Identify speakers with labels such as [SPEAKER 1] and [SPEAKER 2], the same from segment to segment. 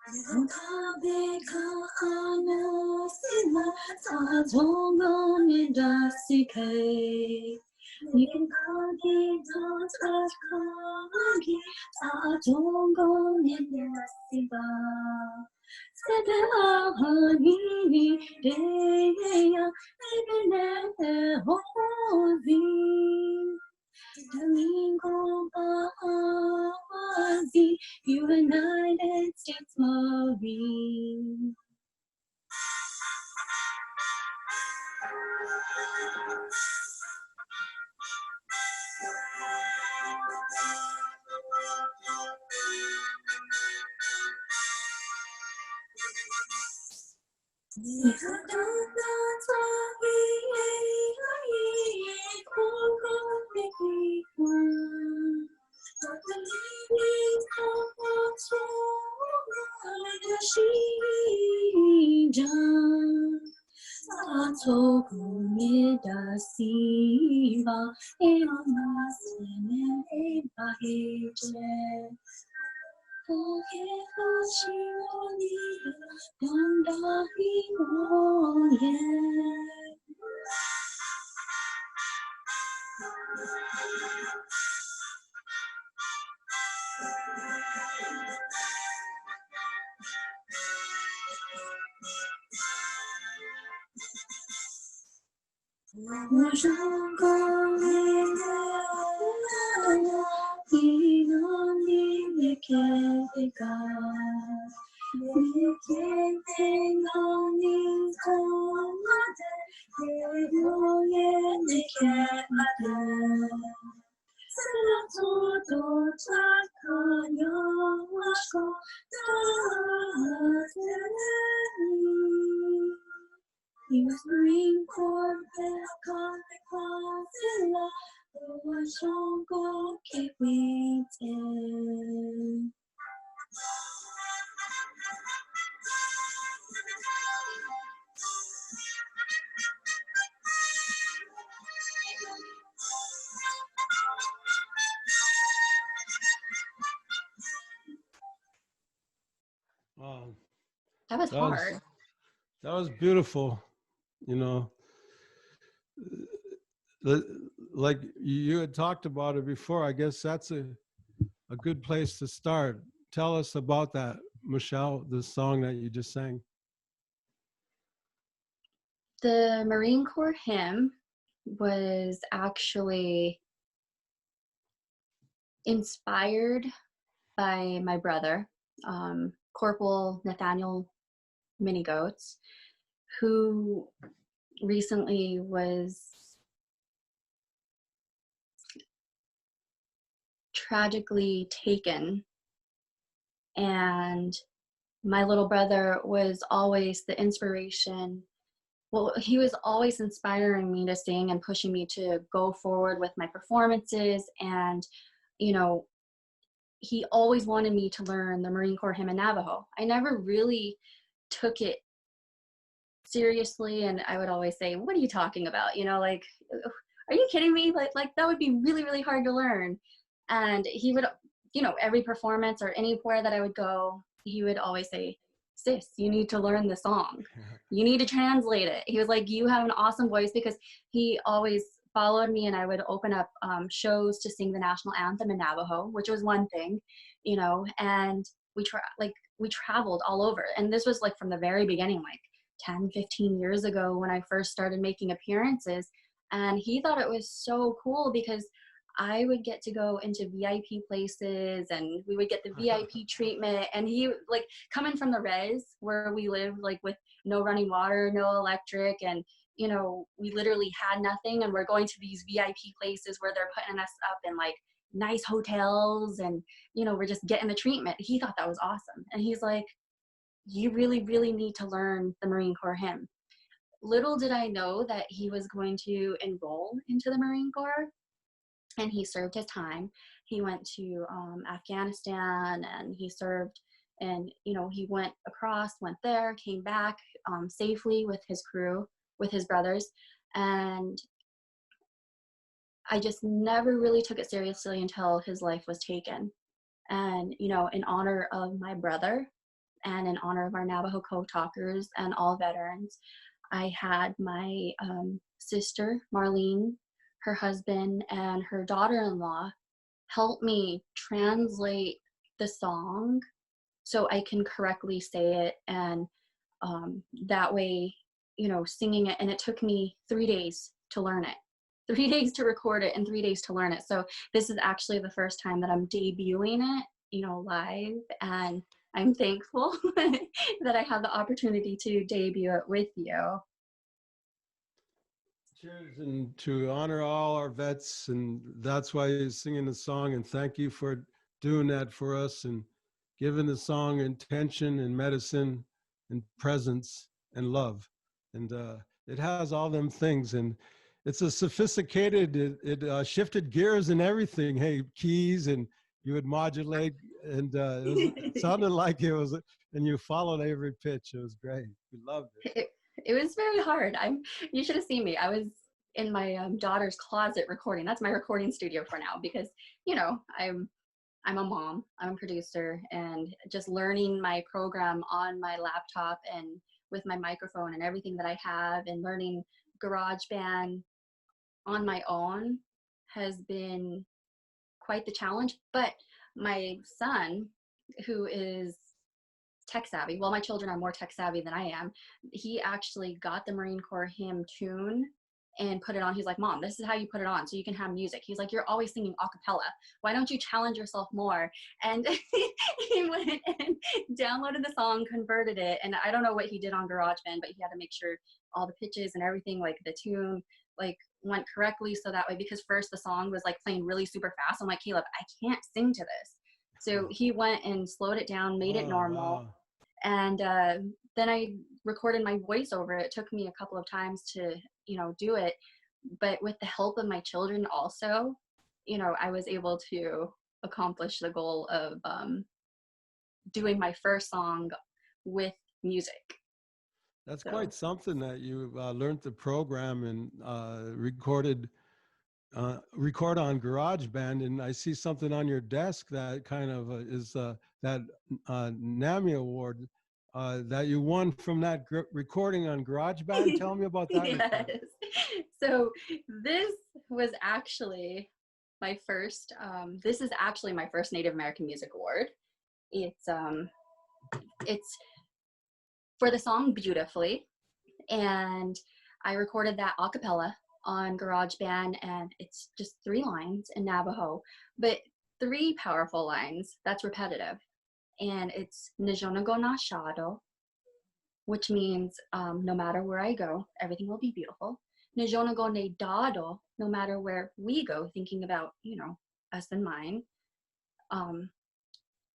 [SPEAKER 1] You can call me, don't ask me. I don't go in the siva. Said I need day, even holding. Domingo Bazi, United States Marine. US Marine Corps, keep waiting.
[SPEAKER 2] Wow.
[SPEAKER 1] That was hard.
[SPEAKER 2] That was beautiful. You know, like you had talked about it before. I guess that's a good place to start. Tell us about that, Michelle, the song that you just sang.
[SPEAKER 1] The Marine Corps hymn was actually inspired by my brother, Corporal Nathaniel Minigoats, who recently was tragically taken, and my little brother was always the inspiration. Well, he was always inspiring me to sing and pushing me to go forward with my performances. And, you know, he always wanted me to learn the Marine Corps hymn in Navajo. I never really took it seriously, and I would always say, what are you talking about? You know, like, are you kidding me? Like that would be really, really hard to learn. And he would, you know, every performance or anywhere that I would go, he would always say, sis, you need to learn the song. You need to translate it. He was like, you have an awesome voice, because he always followed me, and I would open up shows to sing the National Anthem in Navajo, which was one thing, you know, and we traveled all over. And this was like from the very beginning, like 10, 15 years ago when I first started making appearances. And he thought it was so cool because I would get to go into VIP places, and we would get the VIP treatment. And he, like, coming from the res where we lived, like, with no running water, no electric, and, you know, we literally had nothing, and we're going to these VIP places where they're putting us up in, like, nice hotels, and, you know, we're just getting the treatment. He thought that was awesome. And he's like, you really, really need to learn the Marine Corps hymn. Little did I know that he was going to enroll into the Marine Corps. And he served his time. He went to Afghanistan, and he served, and, you know, he went there, came back safely with his crew, with his brothers. And I just never really took it seriously until his life was taken. And, you know, in honor of my brother and in honor of our Navajo Code Talkers and all veterans, I had my sister, Marlene, her husband, and her daughter-in-law help me translate the song so I can correctly say it, and that way, you know, singing it. And it took me 3 days to learn it, 3 days to record it, and 3 days to learn it. So this is actually the first time that I'm debuting it, you know, live, and I'm thankful that I have the opportunity to debut it with you.
[SPEAKER 2] Cheers, and to honor all our vets, and that's why you're singing the song, and thank you for doing that for us and giving the song intention and medicine and presence and love. And it has all them things, and it's a sophisticated, it shifted gears and everything. Hey, keys, and you would modulate, and it sounded like it was, and you followed every pitch. It was great. We loved it.
[SPEAKER 1] It was very hard. You should have seen me. I was in my daughter's closet recording. That's my recording studio for now, because, you know, I'm a mom, I'm a producer, and just learning my program on my laptop and with my microphone and everything that I have, and learning GarageBand on my own has been quite the challenge. But my son, who is tech savvy, well, my children are more tech savvy than I am, he actually got the Marine Corps hymn tune and put it on. He's like, Mom, this is how you put it on so you can have music. He's like, you're always singing a cappella. Why don't you challenge yourself more? And he went and downloaded the song, converted it. And I don't know what he did on GarageBand, but he had to make sure all the pitches and everything, like the tune, like went correctly. So that way, because first the song was like playing really super fast. I'm like, Caleb, I can't sing to this. So he went and slowed it down, made it normal.
[SPEAKER 2] Wow.
[SPEAKER 1] And then I recorded my voice over it. It took me a couple of times to, you know, do it. But with the help of my children also, you know, I was able to accomplish the goal of doing my first song with music.
[SPEAKER 2] That's quite something that you learned the program and record on GarageBand. And I see something on your desk that kind of is that NAMI award that you won from that recording on GarageBand. Tell me about that.
[SPEAKER 1] Yes. So this was actually my first, this is actually my first Native American Music Award. It's for the song Beautifully, and I recorded that a cappella on GarageBand, and it's just 3 lines in Navajo, but 3 powerful lines that's repetitive. And it's Nijonago na Shado, which means no matter where I go, everything will be beautiful. Nijonago ne Dado, no matter where we go, thinking about, you know, us and mine,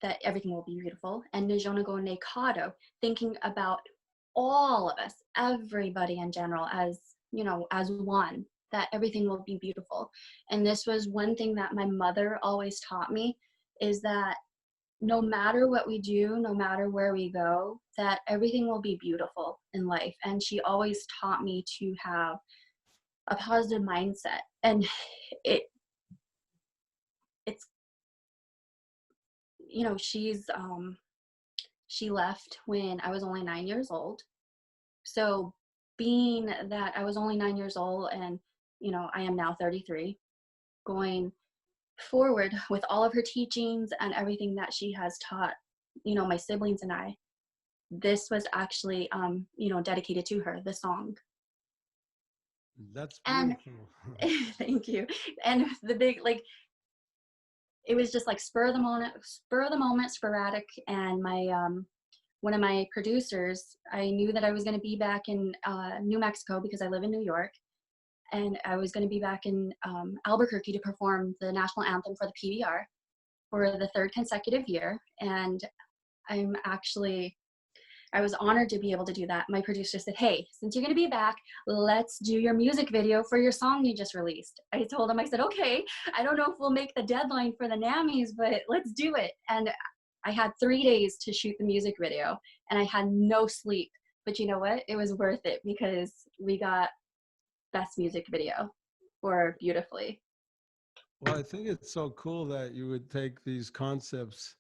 [SPEAKER 1] that everything will be beautiful. And Nijonago ne Kado, thinking about all of us, everybody in general, as, you know, as one, that everything will be beautiful. And this was one thing that my mother always taught me, is that no matter what we do, no matter where we go, that everything will be beautiful in life. And she always taught me to have a positive mindset. And it's, you know, she left when I was only 9 years old. So being that I was only 9 years old, and, you know, I am now 33, going forward with all of her teachings and everything that she has taught, you know, my siblings and I, this was actually, you know, dedicated to her, the song.
[SPEAKER 2] That's beautiful.
[SPEAKER 1] And thank you. And the big, like, it was just like spur of the moment, sporadic. And my, one of my producers, I knew that I was going to be back in New Mexico, because I live in New York. And I was going to be back in Albuquerque to perform the National Anthem for the PBR for the 3rd consecutive year. And I was honored to be able to do that. My producer said, hey, since you're going to be back, let's do your music video for your song you just released. I told him, I said, okay, I don't know if we'll make the deadline for the NAMIs, but let's do it. And I had 3 days to shoot the music video, and I had no sleep. But you know what? It was worth it, because we got best music video for Beautifully.
[SPEAKER 2] Well, I think it's so cool that you would take these concepts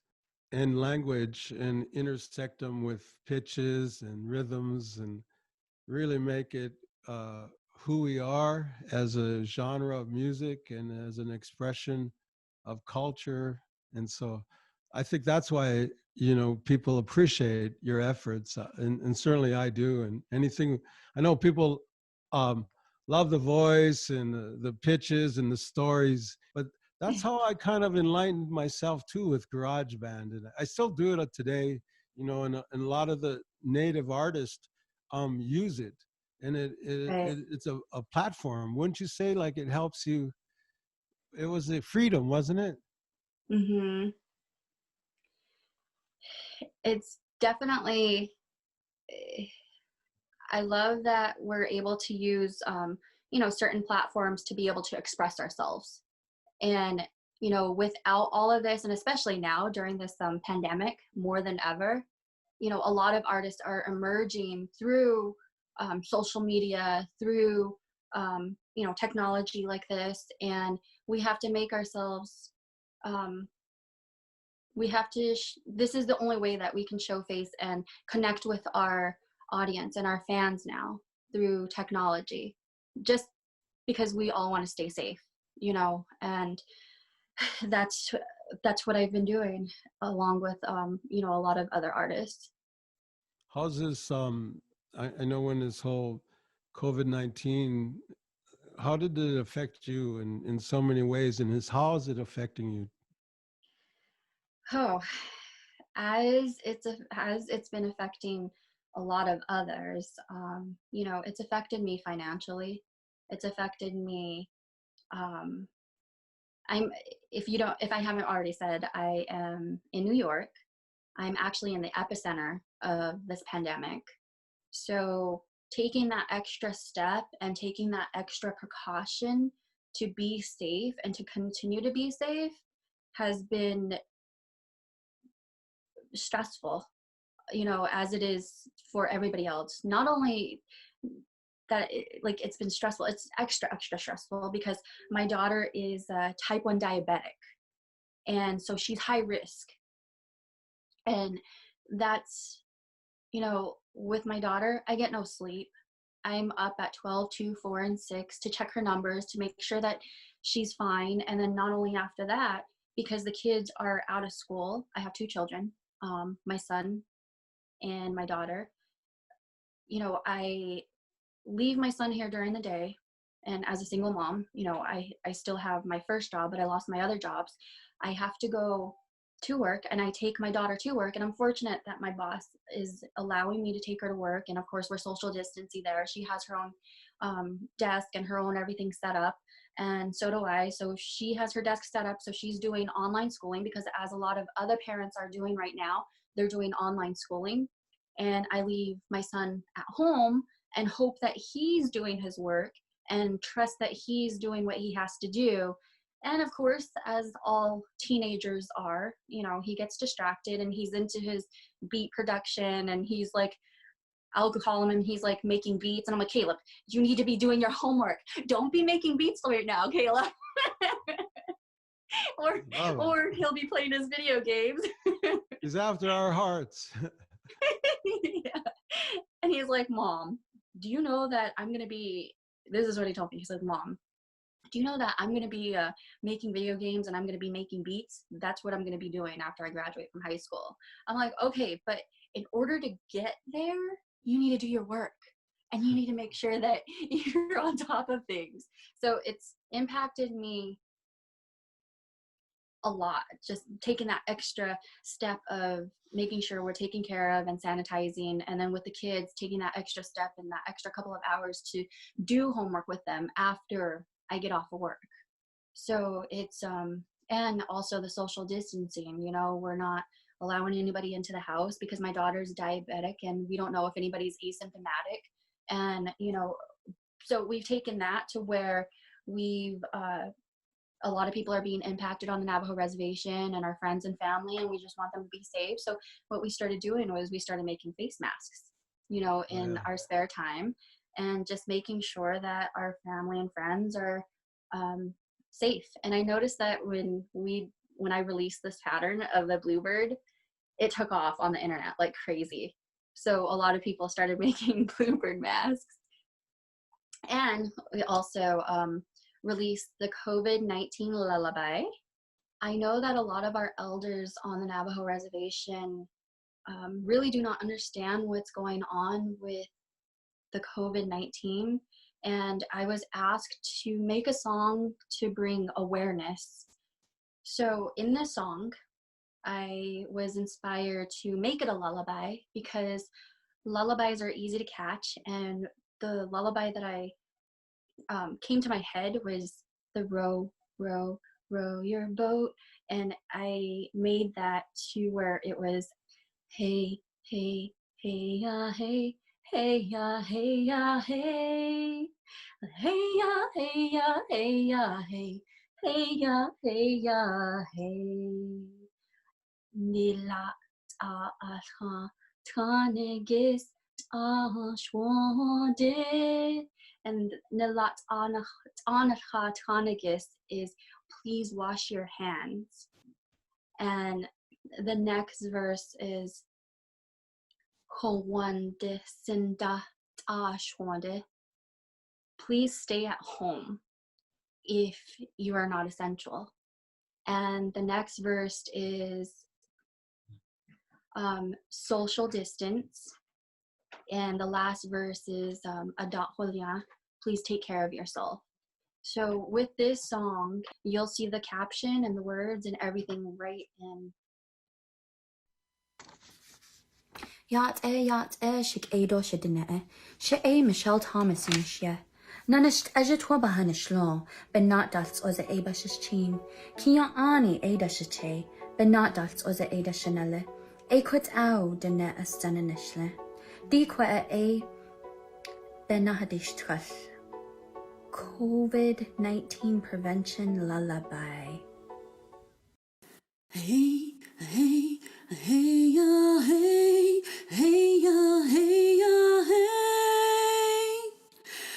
[SPEAKER 2] and language and intersect them with pitches and rhythms and really make it who we are as a genre of music and as an expression of culture. And so I think that's why, people appreciate your efforts. And certainly I do. And anything, I know people um, love the voice and the pitches and the stories, but that's how I kind of enlightened myself too with GarageBand. And I still do it today, and a lot of the native artists use it. And
[SPEAKER 1] Right.
[SPEAKER 2] it's a platform. Wouldn't you say, like, it helps you? It was a freedom, wasn't it?
[SPEAKER 1] Hmm. It's definitely, I love that we're able to use, certain platforms to be able to express ourselves. And, without all of this, and especially now during this pandemic more than ever, a lot of artists are emerging through social media, through, technology like this. And we have to make ourselves, um, this is the only way that we can show face and connect with our audience and our fans now, through technology, just because we all want to stay safe, and that's that's what I've been doing, along with a lot of other artists.
[SPEAKER 2] How's this? I know when this whole COVID-19, how did it affect you in so many ways? And how is it affecting you?
[SPEAKER 1] Oh, as it's been affecting a lot of others, it's affected me financially. It's affected me. Um, I'm if I haven't already said, I am in New York. I'm actually in the epicenter of this pandemic. So taking that extra step and taking that extra precaution to be safe and to continue to be safe has been stressful, as it is for everybody else. Not only that, it's been stressful, it's extra stressful because my daughter is type 1 diabetic. And so she's high risk. And that's, with my daughter, I get no sleep. I'm up at 12, 2, 4, and 6 to check her numbers to make sure that she's fine. And then not only after that, because the kids are out of school, I have two children, my son and my daughter. I leave my son here during the day. And as a single mom, I still have my first job, but I lost my other jobs. I have to go to work and I take my daughter to work. And I'm fortunate that my boss is allowing me to take her to work. And of course, we're social distancing there. She has her own desk and her own everything set up. And so do I. So she has her desk set up. So she's doing online schooling because, as a lot of other parents are doing right now, they're doing online schooling. And I leave my son at home and hope that he's doing his work and trust that he's doing what he has to do. And of course, as all teenagers are, he gets distracted and he's into his beat production, and he's like, I'll call him and he's like making beats. And I'm like, Caleb, you need to be doing your homework. Don't be making beats right now, Caleb. or
[SPEAKER 2] Love it.
[SPEAKER 1] or he'll be playing his video games.
[SPEAKER 2] He's after our hearts.
[SPEAKER 1] Yeah. And he's like, Mom, do you know that I'm going to be, this is what he told me. He said, Mom, do you know that I'm going to be making video games and I'm going to be making beats? That's what I'm going to be doing after I graduate from high school. I'm like, okay, but in order to get there, you need to do your work and you need to make sure that you're on top of things. So it's impacted me a lot, just taking that extra step of making sure we're taking care of and sanitizing, and then with the kids taking that extra step and that extra couple of hours to do homework with them after I get off of work. So it's and also the social distancing, we're not allowing anybody into the house because my daughter's diabetic and we don't know if anybody's asymptomatic. And so we've taken that to where we've a lot of people are being impacted on the Navajo reservation and our friends and family, and we just want them to be safe. So what we started doing was we started making face masks,
[SPEAKER 2] Oh,
[SPEAKER 1] in
[SPEAKER 2] yeah.
[SPEAKER 1] our spare time, and just making sure that our family and friends are safe. And I noticed that when I released this pattern of the bluebird, it took off on the internet like crazy. So a lot of people started making bluebird masks. And we also released the COVID-19 lullaby. I know that a lot of our elders on the Navajo reservation really do not understand what's going on with the COVID-19. And I was asked to make a song to bring awareness. So in this song, I was inspired to make it a lullaby because lullabies are easy to catch. And the lullaby that I came to my head was the row, row, row your boat. And I made that to where it was, hey, hey, hey, ya, hey, hey, ya, hey, ya, hey, hey, ya, hey, ya, hey, ya, hey, hey, ya, hey, ya, hey. Nila ta alha tanegis ashwande. And Nilat Anarcha Tanagis is please wash your hands. And the next verse is Kolwande Sinda Ashwande. Please stay at home if you are not essential. And the next verse is social distance. And the last verse is Adat Holya, please take care of yourself. So with this song, you'll see the caption and the words and everything right in.
[SPEAKER 3] Yat shik edo shidine she Michelle Thomas in she. Nanisht ejetwa bahanishlo, but not dats oze ebashish chin. Kiya ani edashite, but not dats oze edashanele. Quit au dene astanishle. Dikwa benahadish trush. COVID-19 prevention lullaby. Hey, hey, hey, ya, hey, hey, ya, hey, ya, hey.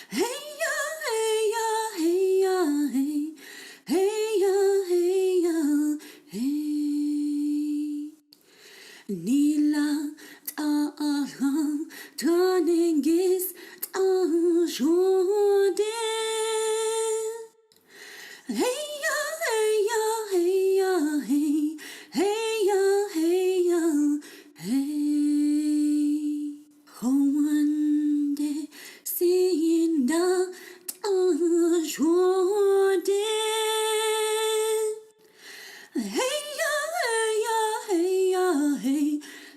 [SPEAKER 3] Hey, ya, hey, ya, hey, ya, hey. Hey, ya, hey, ya, hey. Nila ta'alam tanengis ta'ashode. Hey ya, hey ya, hey ya, hey. Hey ya, hey ya, hey. Howande sinda ta'ashode. Hey ya, hey ya, hey ya, hey.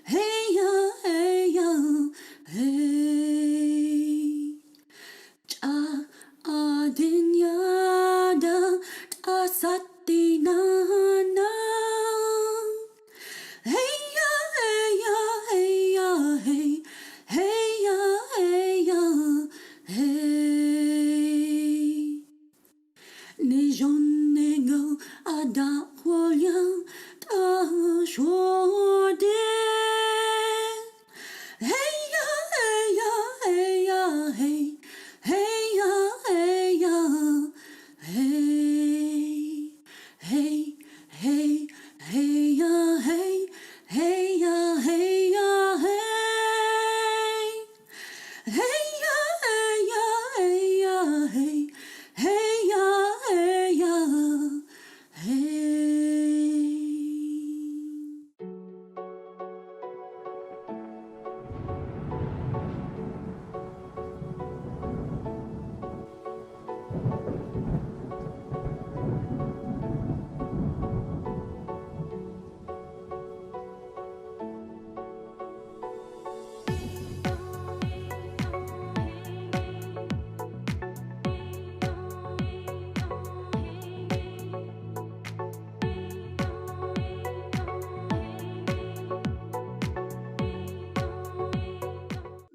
[SPEAKER 3] Hey ya, hey ya, hey. Ta adinyada ta satinana. Hey ya, hey ya, hey ya, hey. Hey ya, hey ya, hey. Nijonego adakwoya ta shode. Hey ya, hey ya, hey ya, hey. Hey ya, hey ya, hey. Hey, hey, hey ya, hey. Hey ya, hey ya, hey. Hey ya, hey ya, hey ya, hey. Hey ya, hey ya, hey.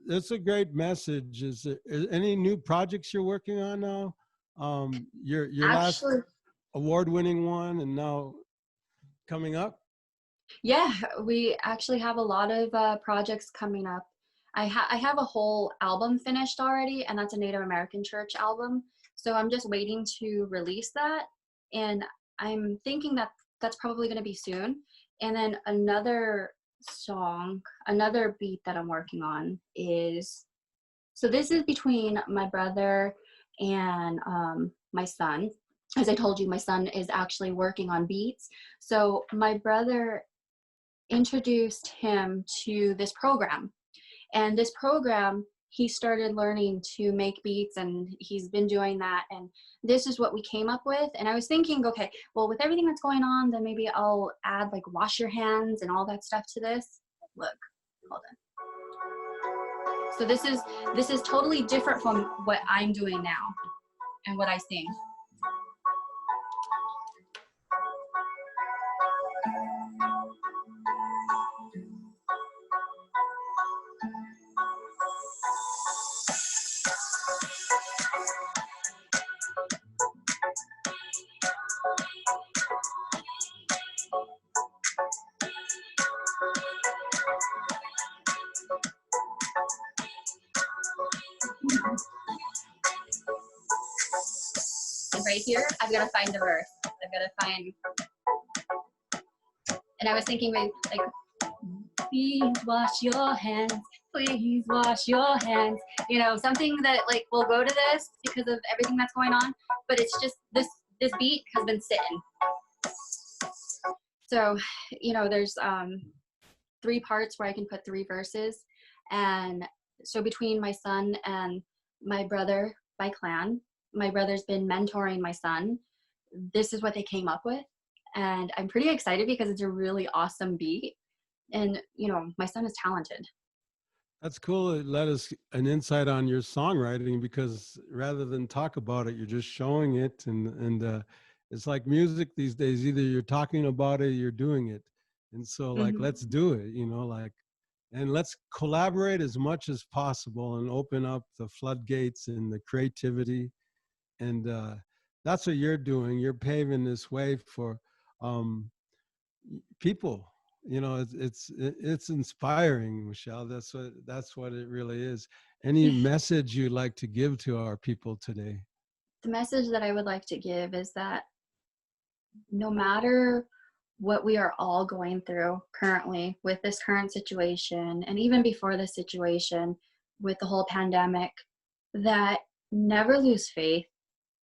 [SPEAKER 2] That's a great message. Is there any new projects you're working on now? Your last
[SPEAKER 1] Actually,
[SPEAKER 2] award-winning one, and now coming up.
[SPEAKER 1] yeah, we actually have a lot of projects coming up. I have a whole album finished already, and that's a Native American church album. So I'm just waiting to release that, and I'm thinking that that's probably going to be soon. And then another song, another beat that I'm working on is, so this is between my brother and my son. As I told you, my son is actually working on beats. So my brother introduced him to this program. And this program, he started learning to make beats, and he's been doing that. And this is what we came up with. And I was thinking, okay, well, with everything that's going on, then maybe I'll add like wash your hands and all that stuff to this. Look, hold on. So this is totally different from what I'm doing now and what I sing. And right here, I've got to find the verse. I've got to find, and I was thinking like, please wash your hands, please wash your hands. You know, something that like will go to this because of everything that's going on, but it's just this beat has been sitting. So, you know, there's 3 parts where I can put 3 verses. And so between my son and my brother by clan, my brother's been mentoring my son. This is what they came up with. And I'm pretty excited because it's a really awesome beat. And, you know, my son is talented.
[SPEAKER 2] That's cool. It let us an insight on your songwriting, because rather than talk about it, you're just showing it. And it's like music these days. Either you're talking about it, or you're doing it. And so like, let's do it, you know, like, and let's collaborate as much as possible and open up the floodgates and the creativity. And that's what you're doing. You're paving this way for people. You know, it's inspiring, Michelle. That's what it really is. Any message you'd like to give to our people today?
[SPEAKER 1] The message that I would like to give is that no matter what we are all going through currently with this current situation, and even before this situation with the whole pandemic, that never lose faith,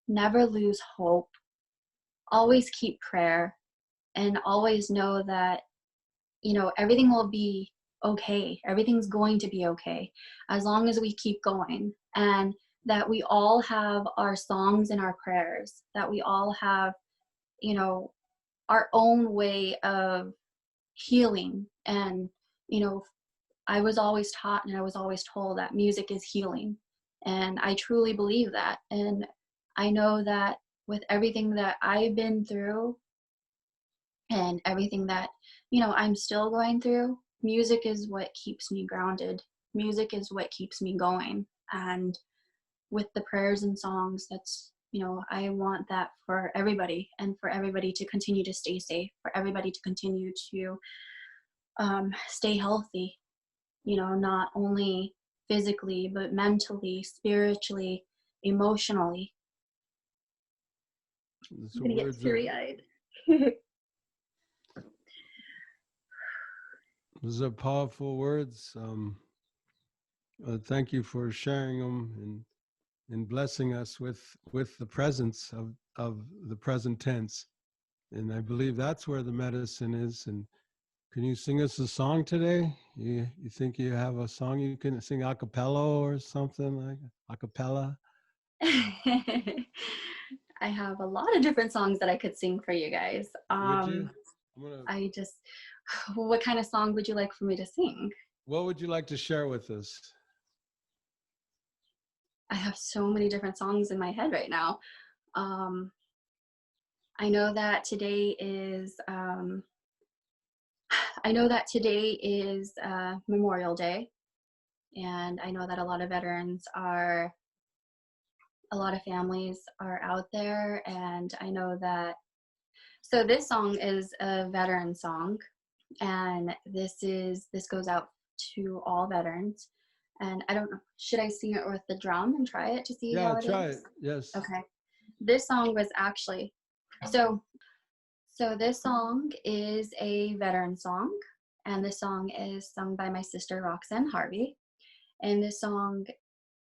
[SPEAKER 1] never lose hope, always keep prayer, and always know that, you know, everything will be okay. Everything's going to be okay as long as we keep going. And that we all have our songs and our prayers, that we all have, you know, our own way of healing. And, you know, I was always taught and I was always told that music is healing. And I truly believe that. And I know that with everything that I've been through and everything that, you know, I'm still going through, music is what keeps me grounded. Music is what keeps me going. And with the prayers and songs, that's, you know, I want that for everybody, and for everybody to continue to stay safe, for everybody to continue to stay healthy, you know, not only physically, but mentally, spiritually, emotionally. I'm gonna get teary-eyed.
[SPEAKER 2] Those are powerful words. Thank you for sharing them and blessing us with the presence of the present tense. And I believe that's where the medicine is. And can you sing us a song today? You think you have a song you can sing a cappella or something like a cappella?
[SPEAKER 1] I have a lot of different songs that I could sing for you guys.
[SPEAKER 2] Would you?
[SPEAKER 1] What kind of song would you like for me to sing?
[SPEAKER 2] What would you like to share with us?
[SPEAKER 1] I have so many different songs in my head right now. I know that today is Memorial Day, and I know that a lot of families are out there, and I know that, so this song is a veteran song, and this goes out to all veterans. And I don't know, should I sing it with the drum and try it to see how it is? Yeah, try it,
[SPEAKER 2] yes.
[SPEAKER 1] Okay. This song was actually, so this song is a veteran song. And this song is sung by my sister Roxanne Harvey. And this song,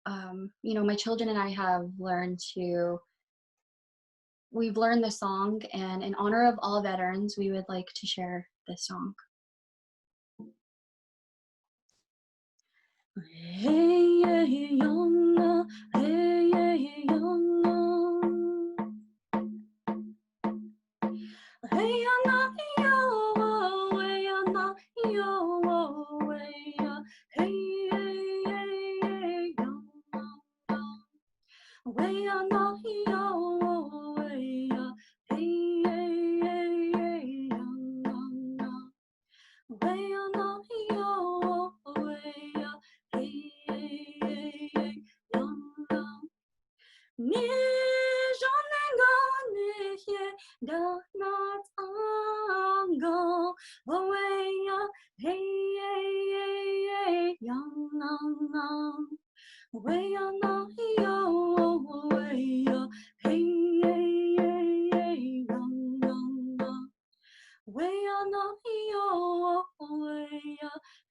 [SPEAKER 1] my children and I have we've learned the song, and in honor of all veterans, we would like to share this song. Hey, yeah, young, hey, yeah, young. Hey, na, yo, hey, na, yo, hey, hey, young. Way on the hill, way hey, way on the hill, way hey, ni jonenga ni ye da not ango, way hey, young. Way on the hill, way hey, young. Way on the hill, way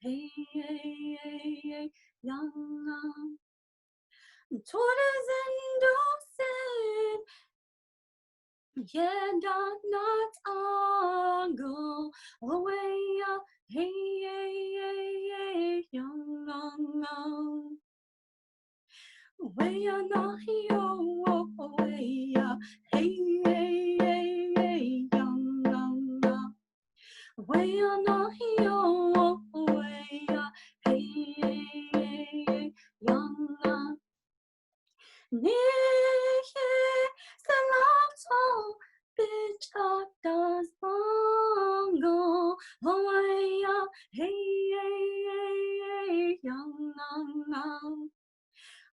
[SPEAKER 1] hey, young. Torres and Dawson, yeah, not go away, hey, young. Way on the hill, way hey, young. Way on the hill, way hey, young. Nihe salato bitch does bongo, way hey, young.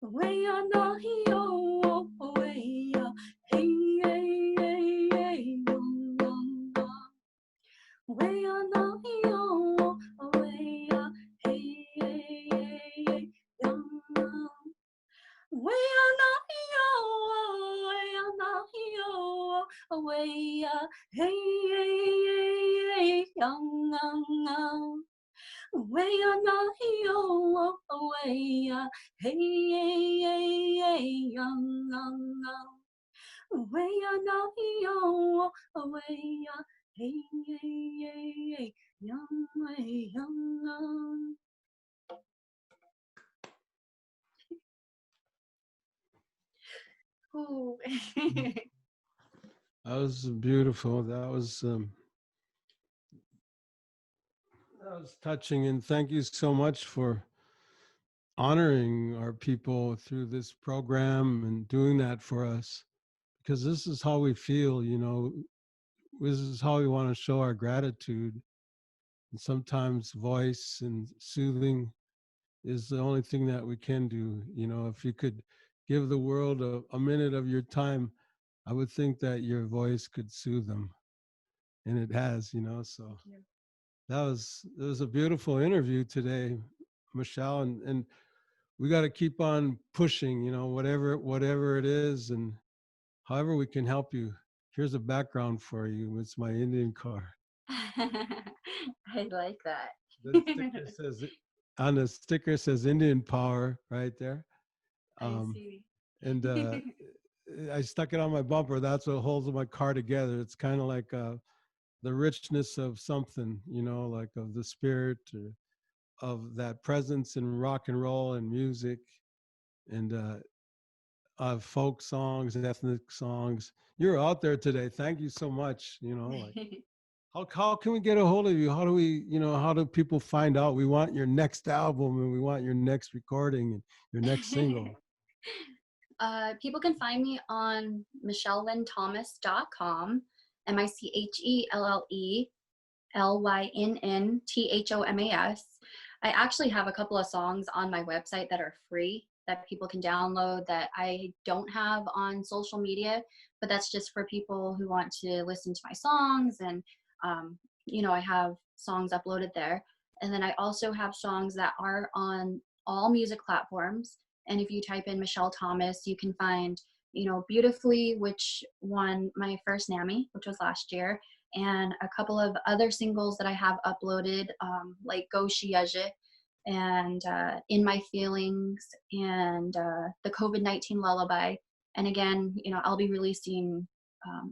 [SPEAKER 1] Way on the hill, way hey, young. Way on the hill, way hey, young. Way on the hill, way on the hill, way hey, young. Way on the hill, way hey, young. Way on the hill, way hey, young. Ooh.
[SPEAKER 2] That was beautiful. That was touching, and thank you so much for honoring our people through this program and doing that for us, because this is how we feel, this is how we want to show our gratitude. And sometimes voice and soothing is the only thing that we can do. If you could give the world a minute of your time, I would think that your voice could soothe them. And it has, so it was a beautiful interview today, Michelle. And we got to keep on pushing, whatever it is, and however we can help you. Here's a background for you. It's my Indian car.
[SPEAKER 1] I like that.
[SPEAKER 2] The sticker says, on the sticker says Indian Power right there.
[SPEAKER 1] I see.
[SPEAKER 2] And I stuck it on my bumper. That's what holds my car together. It's kind of like the richness of something, like of the spirit, or of that presence in rock and roll and music, and of folk songs and ethnic songs. You're out there today. Thank you so much. How can we get a hold of you? How do we, how do people find out? We want your next album, and we want your next recording and your next single.
[SPEAKER 1] People can find me on michellelynthomas.com, MichellelynnThomas. I actually have a couple of songs on my website that are free that people can download that I don't have on social media, but that's just for people who want to listen to my songs. And, I have songs uploaded there. And then I also have songs that are on all music platforms. And if you type in Michelle Thomas, you can find, Beautifully, which won my first NAMI, which was last year. and a couple of other singles that I have uploaded, like Go Shiyaje and In My Feelings and the COVID-19 Lullaby. And again, you know, I'll be releasing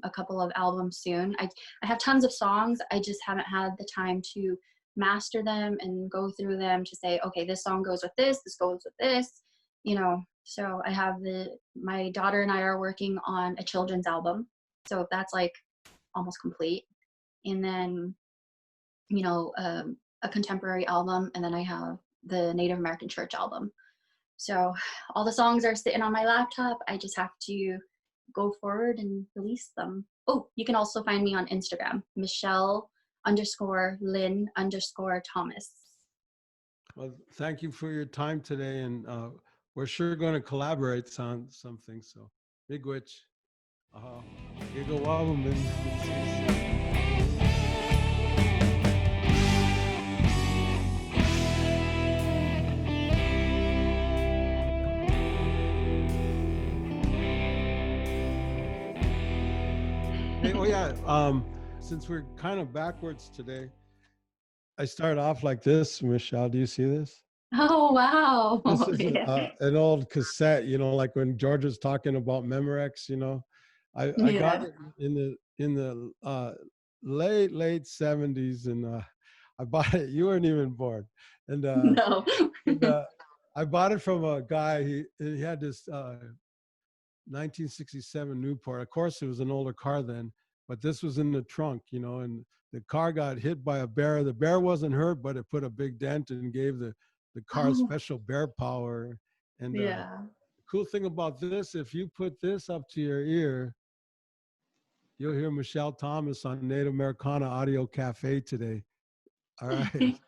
[SPEAKER 1] a couple of albums soon. I have tons of songs. I just haven't had the time to master them and go through them to say, okay, this song goes with this goes with this, you know. So I have my daughter and I are working on a children's album. So that's like almost complete. And then, you know, a contemporary album. And then I have the Native American church album. So all the songs are sitting on my laptop. I just have to go forward and release them. Oh, you can also find me on Instagram, Michelle_Lynn_Thomas.
[SPEAKER 2] Well, thank you for your time today, and we're sure going to collaborate on something. So, miigwech, gigawawamin. Hey, oh yeah, since we're kind of backwards today, I start off like this. Michelle, do you see this?
[SPEAKER 1] Oh, wow.
[SPEAKER 2] This is
[SPEAKER 1] Yeah.
[SPEAKER 2] an old cassette, you know, like when George was talking about Memorex, you know. I got it in the late 70s, and I bought it. You weren't even born. And,
[SPEAKER 1] No.
[SPEAKER 2] and I bought it from a guy. He had this 1967 Newport. Of course, it was an older car then, but this was in the trunk, you know, and the car got hit by a bear. The bear wasn't hurt, but it put a big dent and gave the car special bear power. And
[SPEAKER 1] Yeah.
[SPEAKER 2] the cool thing about this, if you put this up to your ear, you'll hear Michelle Thomas on Native Americana Audio Cafe today. All right.